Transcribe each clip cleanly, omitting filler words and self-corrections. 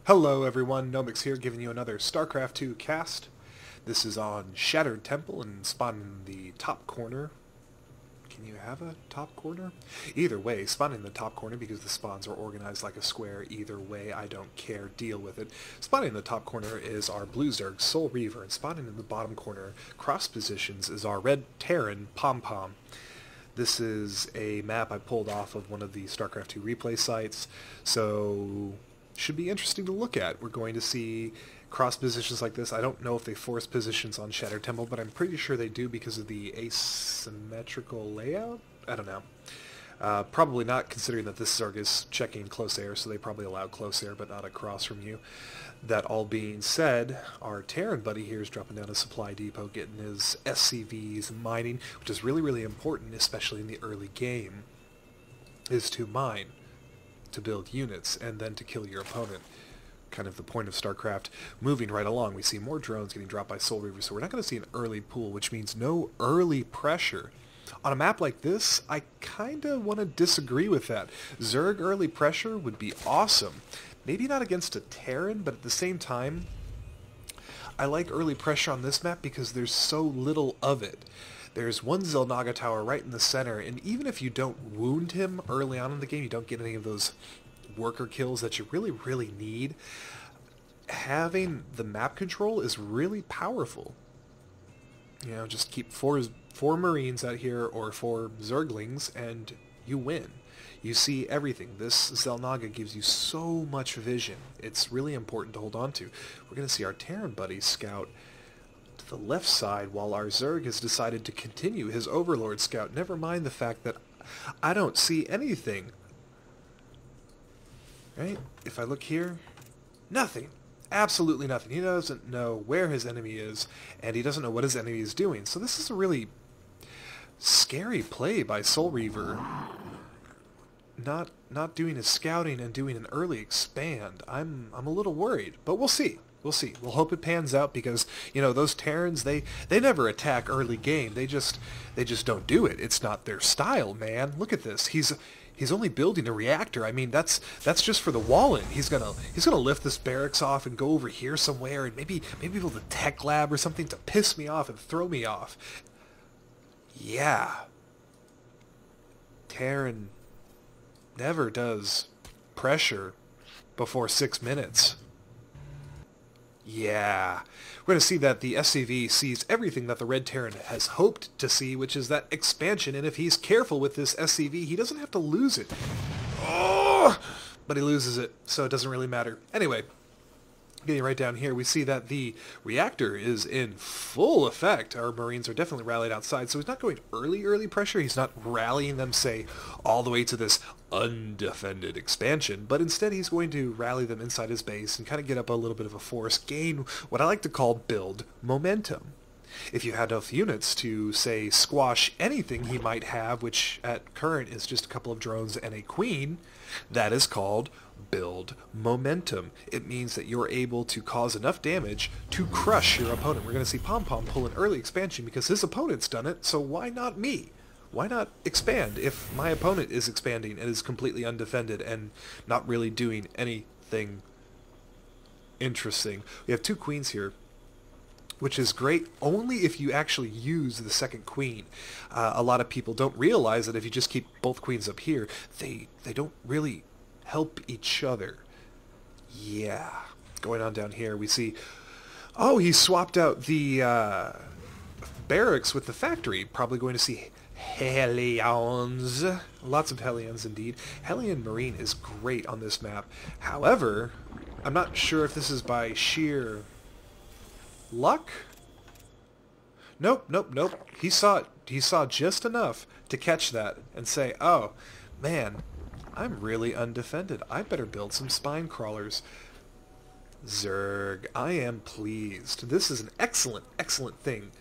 Hello everyone, Nomix here giving you another StarCraft 2 cast. This is on Shattered Temple and spawning in the top corner. Can you have a top corner? Either way, spawning in the top corner because the spawns are organized like a square. Either way, I don't care. Deal with it. Spawning in the top corner is our blue Zerg, SoulReaver, and spawning in the bottom corner, cross positions, is our red Terran, PomPom. This is a map I pulled off of one of the StarCraft 2 replay sites, so should be interesting to look at. We're going to see cross positions like this. I don't know if they force positions on Shattered Temple, but I'm pretty sure they do because of the asymmetrical layout? I don't know. Probably not, considering that this Zerg is checking close air, so they probably allow close air, but not across from you. That all being said, our Terran buddy here is dropping down a supply depot, getting his SCVs mining, which is really, really important, especially in the early game, is to mine, to build units, and then to kill your opponent. Kind of the point of StarCraft. Moving right along, we see more drones getting dropped by SoulReaver, so we're not going to see an early pool, which means no early pressure. On a map like this, I kind of want to disagree with that. Zerg early pressure would be awesome. Maybe not against a Terran, but at the same time, I like early pressure on this map because there's so little of it. There's one Xel'Naga tower right in the center, and even if you don't wound him early on in the game, you don't get any of those worker kills that you really, really need. Having the map control is really powerful. You know, just keep four Marines out here, or 4 Zerglings, and you win. You see everything. This Xel'Naga gives you so much vision. It's really important to hold on to. We're going to see our Terran buddies scout to the left side, while our Zerg has decided to continue his Overlord scout. Never mind the fact that I don't see anything. Right? If I look here, nothing. Absolutely nothing. He doesn't know where his enemy is, and he doesn't know what his enemy is doing. So this is a really scary play by SoulReaver. Not doing his scouting and doing an early expand. I'm a little worried, but we'll see. We'll see. We'll hope it pans out because, you know, those Terrans, they never attack early game. They just don't do it. It's not their style, man. Look at this. He's only building a reactor. I mean, that's just for the wall-in. He's gonna lift this barracks off and go over here somewhere and maybe build a tech lab or something to piss me off and throw me off. Yeah. Terran never does pressure before 6 minutes. Yeah. We're going to see that the SCV sees everything that the Red Terran has hoped to see, which is that expansion, and if he's careful with this SCV, he doesn't have to lose it. Oh! But he loses it, so it doesn't really matter. Anyway, getting right down here, we see that the reactor is in full effect. Our Marines are definitely rallied outside, so he's not going early pressure. He's not rallying them, say, all the way to this undefended expansion, but instead he's going to rally them inside his base and kind of get up a little bit of a force, gain what I like to call build momentum. If you had enough units to, say, squash anything he might have, which at current is just a couple of drones and a queen, that is called build momentum. It means that you're able to cause enough damage to crush your opponent. We're going to see PomPom pull an early expansion because his opponent's done it, so why not me? Why not expand if my opponent is expanding and is completely undefended and not really doing anything interesting? We have 2 queens here, which is great only if you actually use the second queen. A lot of people don't realize that if you just keep both queens up here, they don't really help each other. Yeah. Going on down here, we see, oh, he swapped out the barracks with the factory. Probably going to see Hellions. Lots of Hellions indeed. Hellion Marine is great on this map. However, I'm not sure if this is by sheer luck. Nope. He saw just enough to catch that and say, oh, man, I'm really undefended. I better build some spine crawlers. Zerg, I am pleased. This is an excellent, excellent thing,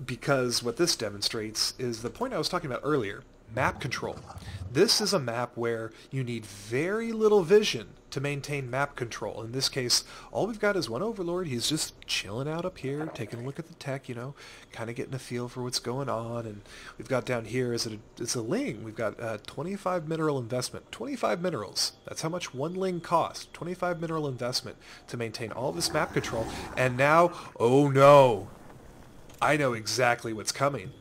because what this demonstrates is the point I was talking about earlier, map control. This is a map where you need very little vision to maintain map control. In this case, all we've got is one overlord. He's just chilling out up here, taking a look at the tech, you know, kind of getting a feel for what's going on. And we've got down here is it's a ling. We've got 25 mineral investment. 25 minerals. That's how much one ling costs. 25 mineral investment to maintain all this map control. And now, oh no, I know exactly what's coming.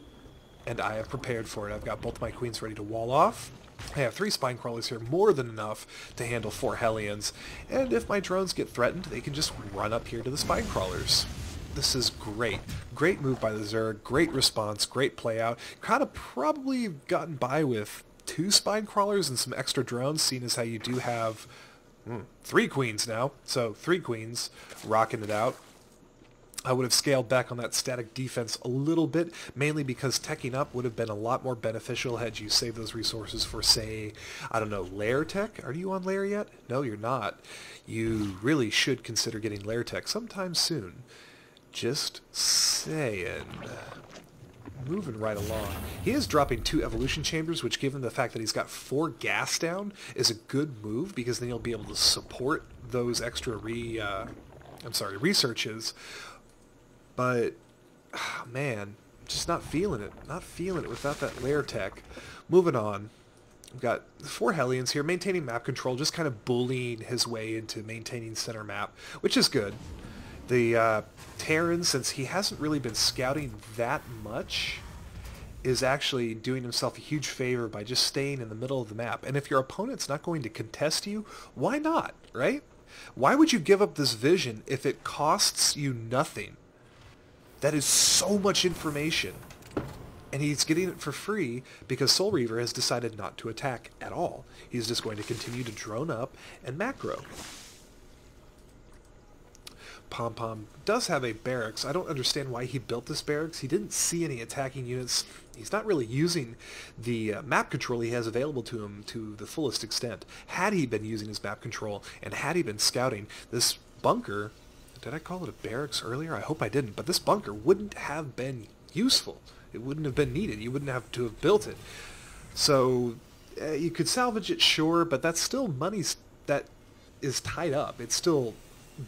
And I have prepared for it. I've got both my queens ready to wall off. I have 3 spine crawlers here, more than enough to handle 4 Hellions. And if my drones get threatened, they can just run up here to the spine crawlers. This is great. Great move by the Zerg, great response, great play out. Kind of probably gotten by with 2 spine crawlers and some extra drones, seeing as how you do have 3 queens now. So 3 queens rocking it out. I would have scaled back on that static defense a little bit, mainly because teching up would have been a lot more beneficial had you saved those resources for, say, I don't know, lair tech? Are you on lair yet? No, you're not. You really should consider getting lair tech sometime soon. Just saying. Moving right along. He is dropping 2 evolution chambers, which, given the fact that he's got 4 gas down, is a good move, because then you'll be able to support those extra researches. But, man, just not feeling it. Not feeling it without that lair tech. Moving on. We've got 4 Hellions here, maintaining map control, just kind of bullying his way into maintaining center map, which is good. The Terran, since he hasn't really been scouting that much, is actually doing himself a huge favor by just staying in the middle of the map. And if your opponent's not going to contest you, why not, right? Why would you give up this vision if it costs you nothing? That is so much information. And he's getting it for free because SoulReaver has decided not to attack at all. He's just going to continue to drone up and macro. PomPom does have a barracks. I don't understand why he built this barracks. He didn't see any attacking units. He's not really using the map control he has available to him to the fullest extent. Had he been using his map control and had he been scouting, this bunker... Did I call it a barracks earlier? I hope I didn't. But this bunker wouldn't have been useful. It wouldn't have been needed. You wouldn't have to have built it. So you could salvage it, sure, but that's still money that is tied up. It's still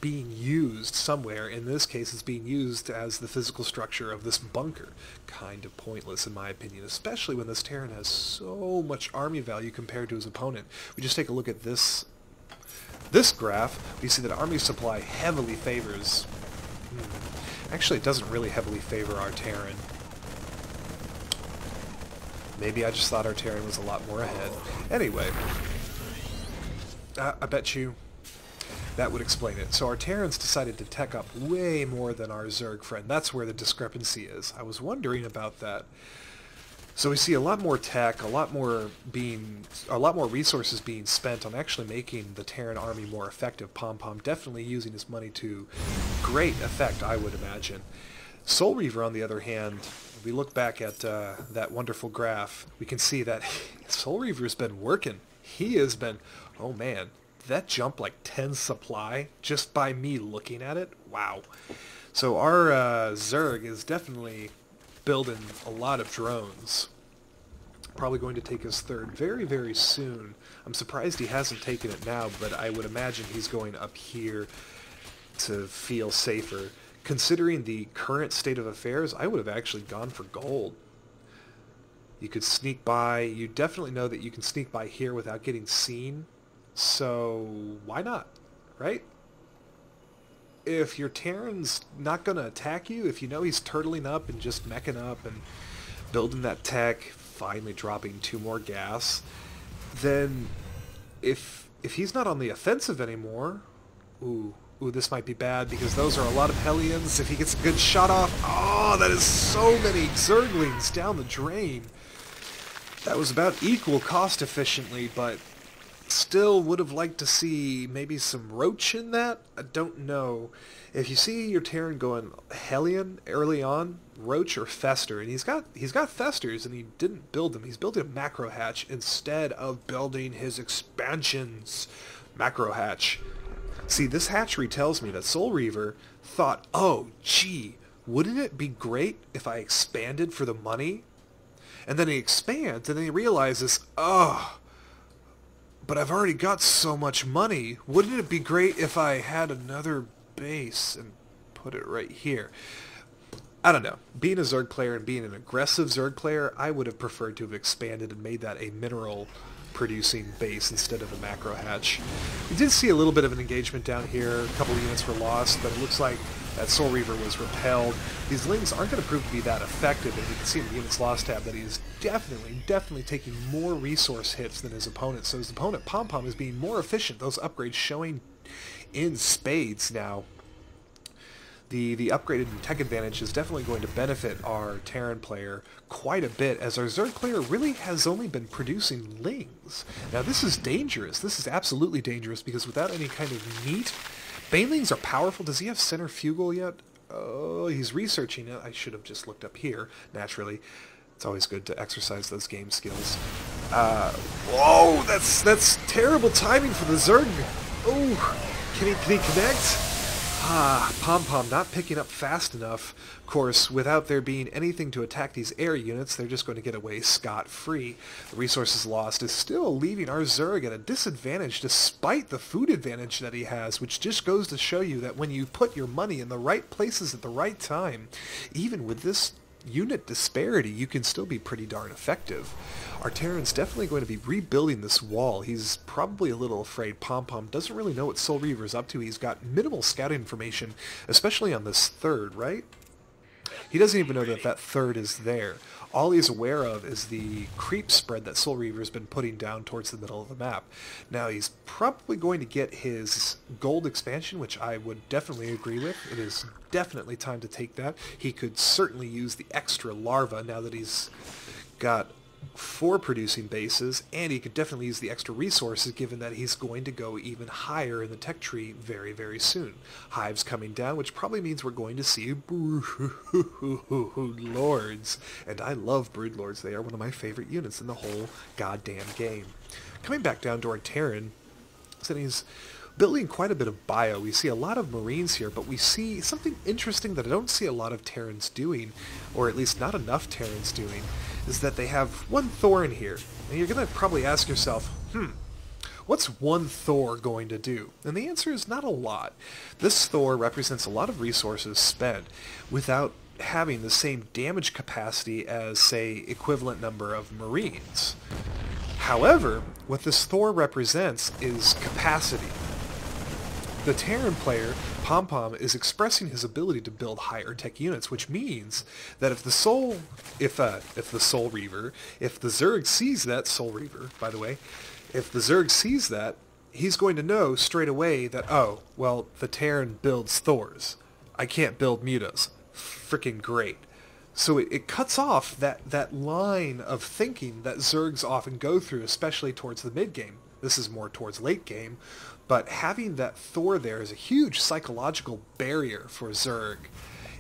being used somewhere. In this case, it's being used as the physical structure of this bunker. Kind of pointless, in my opinion, especially when this Terran has so much army value compared to his opponent. We just take a look at this graph. We see that army supply heavily favors... Actually, it doesn't really heavily favor our Terran. Maybe I just thought our Terran was a lot more ahead. Anyway, I bet you that would explain it. So our Terrans decided to tech up way more than our Zerg friend. That's where the discrepancy is. I was wondering about that. So we see a lot more tech, a lot more resources being spent on actually making the Terran army more effective. PomPom definitely using his money to great effect, I would imagine. SoulReaver, on the other hand, we look back at that wonderful graph, we can see that SoulReaver's been working. He has been, oh man, that jumped like 10 supply just by me looking at it. Wow. So our Zerg is definitely building a lot of drones. Probably going to take his 3rd very, very soon. I'm surprised he hasn't taken it now, but I would imagine he's going up here to feel safer. Considering the current state of affairs, I would have actually gone for gold. You could sneak by. You definitely know that you can sneak by here without getting seen. So why not, right? If your Terran's not going to attack you, if you know he's turtling up and just meching up and building that tech, finally dropping 2 more gas, then if he's not on the offensive anymore, ooh, this might be bad because those are a lot of Hellions. If he gets a good shot off, oh, that is so many Zerglings down the drain. That was about equal cost efficiently, but still would have liked to see maybe some Roach in that. I don't know. If you see your Terran going Hellion early on, Roach or Fester, and he's got Festers and he didn't build them. He's building a macro hatch instead of building his expansions. Macro hatch. See, this hatchery tells me that SoulReaver thought, oh, gee, wouldn't it be great if I expanded for the money? And then he expands, and then he realizes, oh, But I've already got so much money. Wouldn't it be great if I had another base and put it right here? I don't know. Being a Zerg player and being an aggressive Zerg player, I would have preferred to have expanded and made that a mineral producing base instead of a macro hatch. We did see a little bit of an engagement down here. A couple of units were lost, but it looks like that SoulReaver was repelled. These Lings aren't going to prove to be that effective, and you can see in the units lost tab that he's definitely taking more resource hits than his opponent. So his opponent, PomPom, is being more efficient. Those upgrades showing in spades now. The upgraded tech advantage is definitely going to benefit our Terran player quite a bit, as our Zerg player really has only been producing Lings. Now this is dangerous. This is absolutely dangerous, because without any kind of meat, Banelings are powerful. Does he have centrifugal yet? Oh, he's researching it. I should have just looked up here, naturally. It's always good to exercise those game skills. Whoa, that's terrible timing for the Zerg. Oh, can he connect? PomPom not picking up fast enough. Of course, without there being anything to attack these air units, they're just going to get away scot-free. The resources lost is still leaving our Zerg at a disadvantage despite the food advantage that he has, which just goes to show you that when you put your money in the right places at the right time, even with this unit disparity, you can still be pretty darn effective. Our Terran's definitely going to be rebuilding this wall. He's probably a little afraid. PomPom doesn't really know what SoulReaver's up to. He's got minimal scouting information, especially on this third, right? He doesn't even know that that third is there. All he's aware of is the creep spread that SoulReaver's been putting down towards the middle of the map. Now, he's probably going to get his gold expansion, which I would definitely agree with. It is definitely time to take that. He could certainly use the extra larva now that he's got 4 producing bases, and he could definitely use the extra resources given that he's going to go even higher in the tech tree very soon. Hives coming down, which probably means we're going to see brood lords, and I love brood lords. They are one of my favorite units in the whole goddamn game. Coming back down to our Terran, so he's building quite a bit of bio. We see a lot of Marines here, but we see something interesting that I don't see a lot of Terrans doing, or at least not enough Terrans doing, is that they have one Thor in here. And you're going to probably ask yourself, what's one Thor going to do? And the answer is not a lot. This Thor represents a lot of resources spent without having the same damage capacity as, say, equivalent number of Marines. However, what this Thor represents is capacity. The Terran player, PomPom, is expressing his ability to build higher tech units, which means that if the SoulReaver, if the Zerg sees that, SoulReaver, by the way, if the Zerg sees that, he's going to know straight away that, oh, well, the Terran builds Thors. I can't build Mutas. Freaking great. So it cuts off that line of thinking that Zergs often go through, especially towards the mid-game. This is more towards late game, but having that Thor there is a huge psychological barrier for Zerg,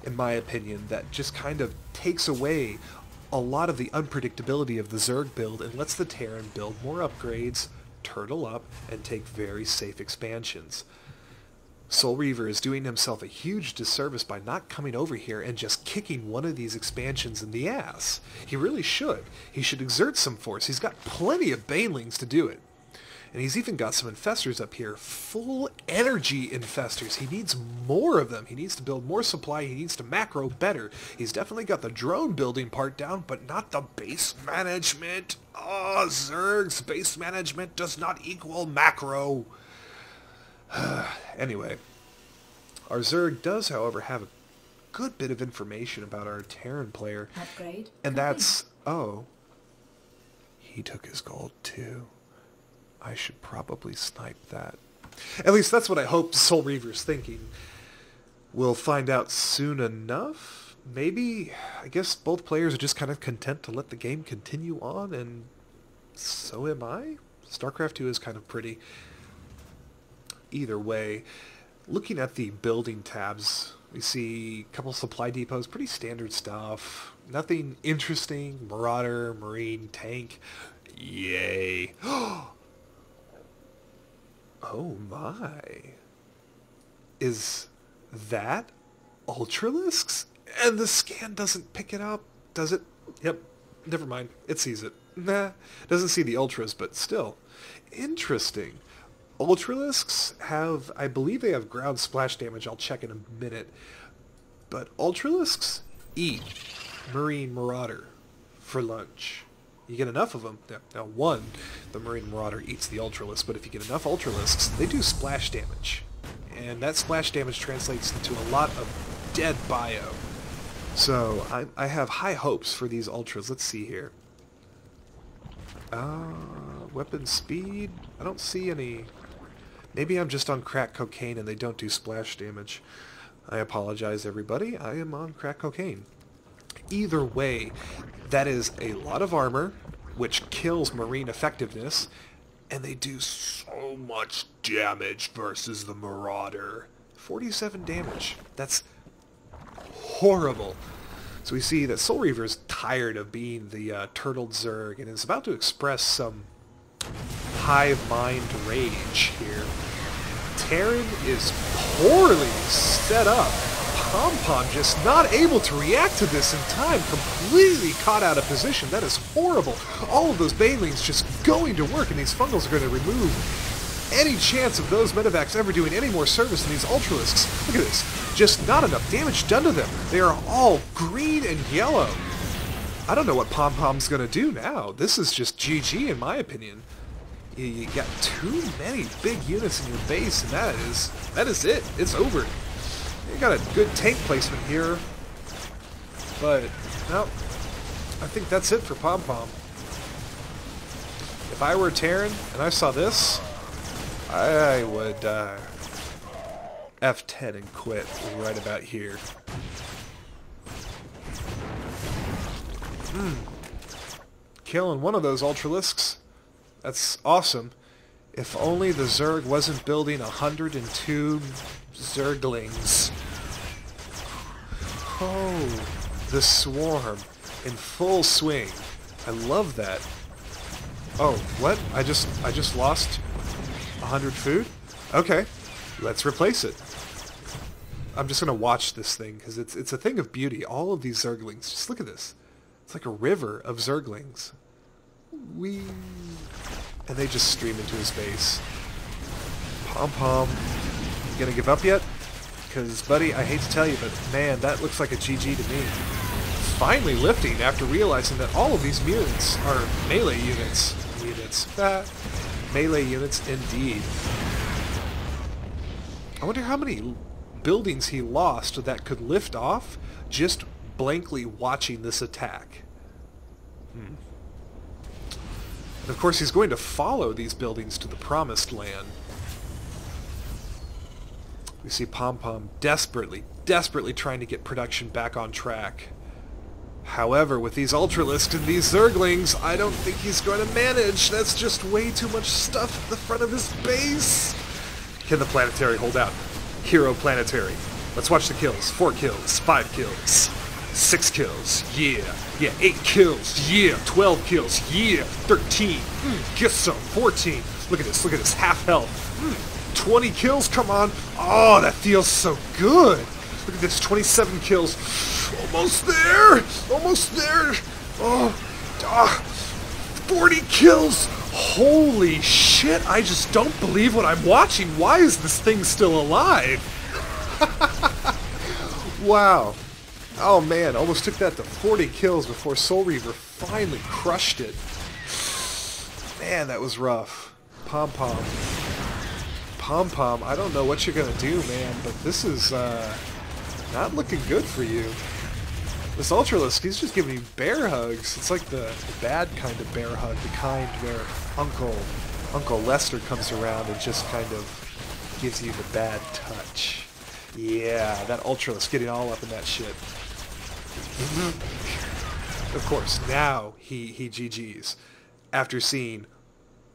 in my opinion, that just kind of takes away a lot of the unpredictability of the Zerg build and lets the Terran build more upgrades, turtle up, and take very safe expansions. SoulReaver is doing himself a huge disservice by not coming over here and just kicking one of these expansions in the ass. He really should. He should exert some force. He's got plenty of Banelings to do it. And he's even got some infestors up here, full energy infestors. He needs more of them. He needs to build more supply. He needs to macro better. He's definitely got the drone building part down, but not the base management. Oh, Zerg's base management does not equal macro. Anyway, our Zerg does, however, have a good bit of information about our Terran player. Upgrade. And that's, oh, he took his gold too. I should probably snipe that. At least that's what I hope SoulReaver's thinking. We'll find out soon enough. Maybe, I guess both players are just kind of content to let the game continue on, and so am I. StarCraft 2 is kind of pretty. Either way, looking at the building tabs, we see a couple supply depots, pretty standard stuff. Nothing interesting. Marauder, Marine, Tank. Yay. Oh my. Is that Ultralisks? And the scan doesn't pick it up, does it? Yep. Never mind. It sees it. Nah, doesn't see the ultras, but still. Interesting. Ultralisks have, I believe they have ground splash damage, I'll check in a minute. But Ultralisks eat Marine Marauder for lunch. You get enough of them. Now one, the Marine Marauder eats the Ultralisk, but if you get enough Ultralisks, they do splash damage. And that splash damage translates into a lot of dead bio. So I have high hopes for these Ultras. Let's see here. Weapon speed? I don't see any... Maybe I'm just on crack cocaine and they don't do splash damage. I apologize, everybody. I am on crack cocaine. Either way, that is a lot of armor, which kills Marine effectiveness, and they do so much damage versus the Marauder. 47 damage. That's horrible. So we see that SoulReaver is tired of being the turtled Zerg and is about to express some hive mind rage here. Terran is poorly set up. PomPom just not able to react to this in time, completely caught out of position. That is horrible. All of those banelings just going to work, and these fungals are going to remove any chance of those medevacs ever doing any more service than these Ultralisks. Look at this. Just not enough damage done to them. They are all green and yellow. I don't know what PomPom's going to do now. This is just GG in my opinion. You got too many big units in your base, and that is it. It's over. You got a good tank placement here, but no, I think that's it for PomPom. If I were a Terran and I saw this, I would F10 and quit right about here. Killing one of those Ultralisks. That's awesome. If only the Zerg wasn't building 102 Zerglings. Oh, the swarm in full swing. I love that. Oh, what? I just lost 100 food? Okay, let's replace it. I'm just gonna watch this thing because it's a thing of beauty. All of these Zerglings. Just look at this. It's like a river of Zerglings. Whee! And they just stream into his base. PomPom, you gonna give up yet? Because, buddy, I hate to tell you, but man, that looks like a GG to me. Finally lifting after realizing that all of these mutants are melee units. Melee units indeed. I wonder how many buildings he lost that could lift off just blankly watching this attack. And of course he's going to follow these buildings to the promised land. We see PomPom desperately trying to get production back on track. However, with these Ultralisks and these Zerglings, I don't think he's going to manage. That's just way too much stuff at the front of his base. Can the Planetary hold out? Hero Planetary. Let's watch the kills. 4 kills, 5 kills, 6 kills, yeah. 8 kills, yeah. 12 kills, yeah. 13, get some. 14, look at this, half health. 20 kills, come on. Oh, that feels so good. Look at this, 27 kills. Almost there. Oh, 40 kills. Holy shit, I just don't believe what I'm watching. Why is this thing still alive? Wow. Oh man, almost took that to 40 kills before SoulReaver finally crushed it. Man, that was rough. PomPom, I don't know what you're gonna do, man, but this is not looking good for you. This Ultralisk, he's just giving you bear hugs. It's like the bad kind of bear hug, the kind where Uncle Lester comes around and just kind of gives you the bad touch. Yeah, that Ultralisk getting all up in that shit. Of course, now he GG's. After seeing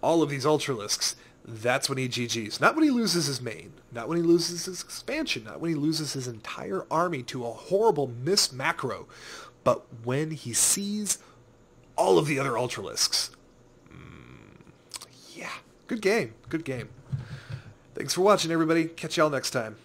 all of these Ultralisks, that's when he GG's. Not when he loses his main, not when he loses his expansion, not when he loses his entire army to a horrible miss macro, but when he sees all of the other Ultralisks. Yeah, good game. Thanks for watching, everybody. Catch y'all next time.